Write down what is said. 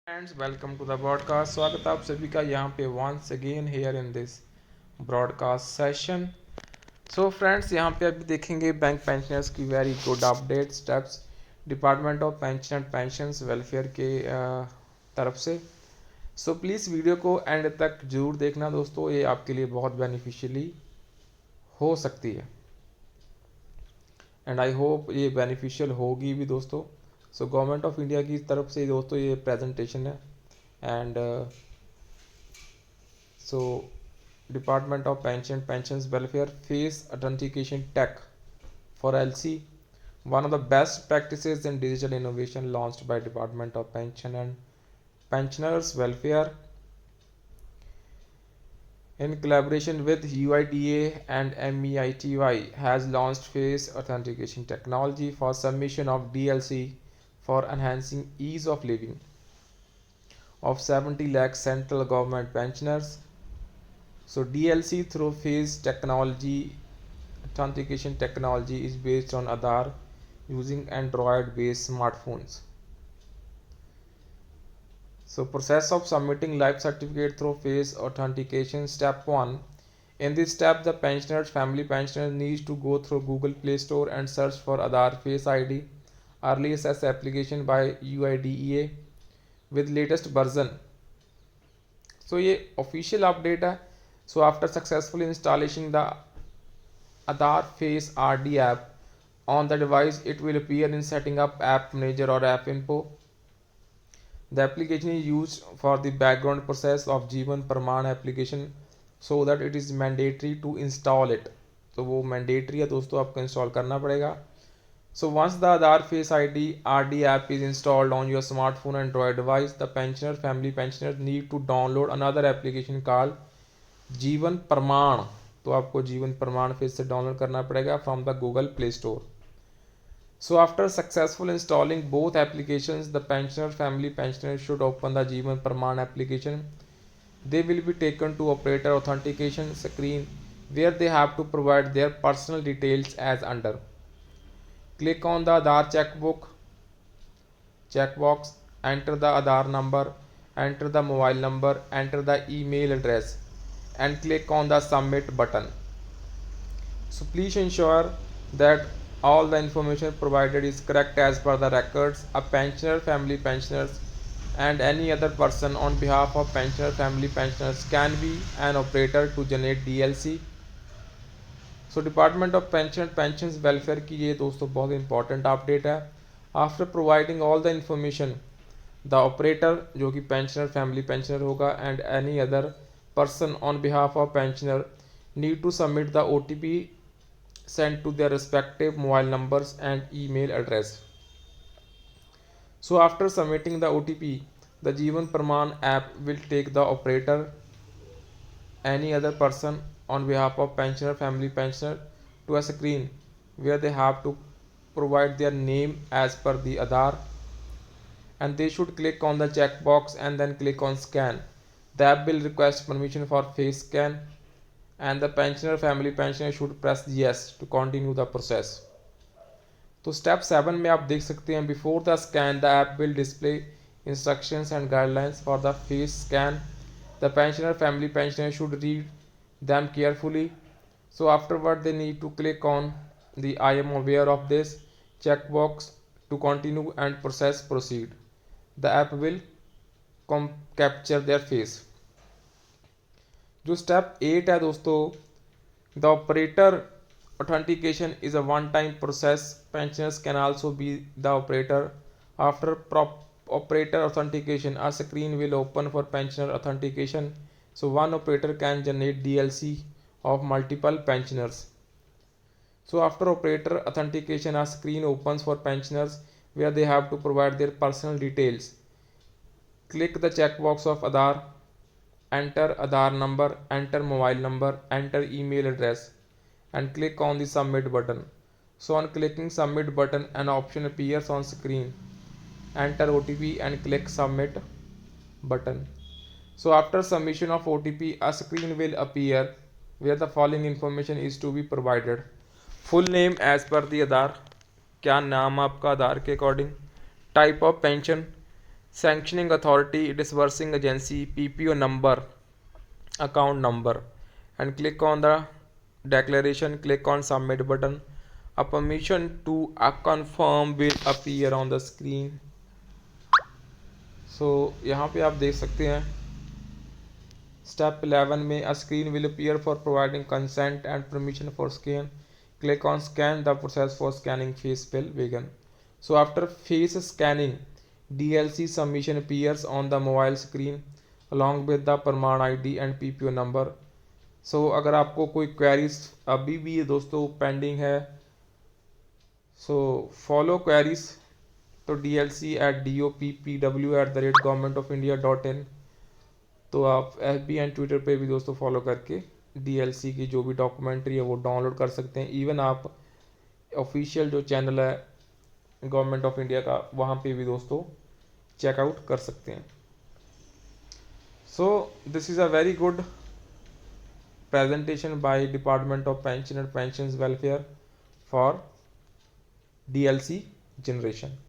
Friends, welcome to the broadcast. स्वागत है आप सभी का यहाँ पे once again here in this broadcast session. So friends, यहाँ पे अभी देखेंगे बैंक पेंशनर्स की very good update steps department of pension and pensions welfare के तरफ से। सो प्लीज़ वीडियो को एंड तक जरूर देखना दोस्तों, ये आपके लिए बहुत बेनिफिशियली हो सकती है एंड आई होप ये बेनिफिशियल होगी भी दोस्तों। सो गवर्नमेंट ऑफ इंडिया की तरफ से दोस्तों ये प्रेजेंटेशन है and so Department of Pensions Welfare Face Authentication Tech for LC, one of the best practices in digital innovation launched by Department of Pension and Pensioners Welfare in collaboration with UIDA and MEITY has launched face authentication technology for submission of DLC for enhancing ease of living of 70 lakh central government pensioners. So DLC through face technology authentication technology is based on Aadhaar using Android based smartphones. So process of submitting life certificate through face authentication. Step 1. In this step, the family pensioner needs to go through Google Play Store and search for Aadhaar Face ID early access application by UIDEA with latest version. So ये official update है. So after successfully installing the Aadhaar Face RD app on the device, it will appear in setting up app manager or app info. The application is used for the background process of Jeevan Praman application so that it is mandatory to install it. तो वो mandatory है दोस्तों, आपको install करना पड़ेगा. So once the Aadhaar Face ID RD app is installed on your smartphone and Android device, the family pensioners need to download another application called जीवन प्रमाण. तो आपको जीवन प्रमाण फिर से डाउनलोड करना पड़ेगा from the Google play store. So after successful installing both applications, the family pensioner should open the Jeevan Praman application. They will be taken to operator authentication screen where they have to provide their personal details as under. Click on the Aadhaar checkbox, enter the Aadhaar number, enter the mobile number, enter the email address and click on the submit button. So please ensure that all the information provided is correct as per the records. A pensioner, family pensioners and any other person on behalf of pensioner family pensioners can be an operator to generate DLC. So department of pension pensions welfare की ये दोस्तों बहुत important update है. After providing all the information, the operator जो कि pensioner family pensioner होगा and any other person on behalf of pensioner need to submit the OTP sent to their respective mobile numbers and email address. So after submitting the OTP, the Jeevan Praman app will take the operator any other person on behalf of pensioner family pensioner to a screen where they have to provide their name as per the Aadhaar and they should click on the checkbox and then click on scan. The app will request permission for face scan and the family pensioner should press yes to continue the process. तो step 7 में आप देख सकते हैं before the scan the app will display instructions and guidelines for the face scan. The family pensioner should read them carefully. So afterward they need to click on the I am aware of this checkbox to continue and process proceed. The app will capture their face. जो step 8 है दोस्तों, the operator authentication is a one time process. Pensioners can also be the operator. After operator authentication, a screen will open for pensioner authentication. So one operator can generate DLC of multiple pensioners. So after operator authentication, a screen opens for pensioners where they have to provide their personal details. Click the checkbox of Aadhaar, enter Aadhaar number, enter mobile number, enter email address and click on the submit button. So on clicking submit button, an option appears on screen. Enter OTP and click submit button. So after submission of OTP, a screen will appear where the following information is to be provided. Full name as per the Aadhaar, क्या नाम आपका आधार के according, type of pension, sanctioning authority, disbursing agency, PPO number, account number, and click on the declaration, click on submit button. A permission to confirm will appear on the screen. So यहाँ पे आप देख सकते हैं step 11 में a screen will appear for providing consent and permission for scan. Click on scan. The process for scanning face will begin. So after face scanning, DLC submission appears on the mobile screen along with the प्रमाण ID and PPO number. So अगर आपको कोई queries अभी भी दोस्तों pending है, so follow queries तो dlc@dopPW@governmentofindia.in, तो आप FB एंड ट्विटर पे भी दोस्तों फॉलो करके DLC की जो भी डॉक्यूमेंट्री है वो डाउनलोड कर सकते हैं। इवन आप ऑफिशियल जो चैनल है गवर्नमेंट ऑफ इंडिया का वहाँ पे भी दोस्तों चेकआउट कर सकते हैं। So this is a very good presentation by Department of Pension and Pensions Welfare for DLC generation.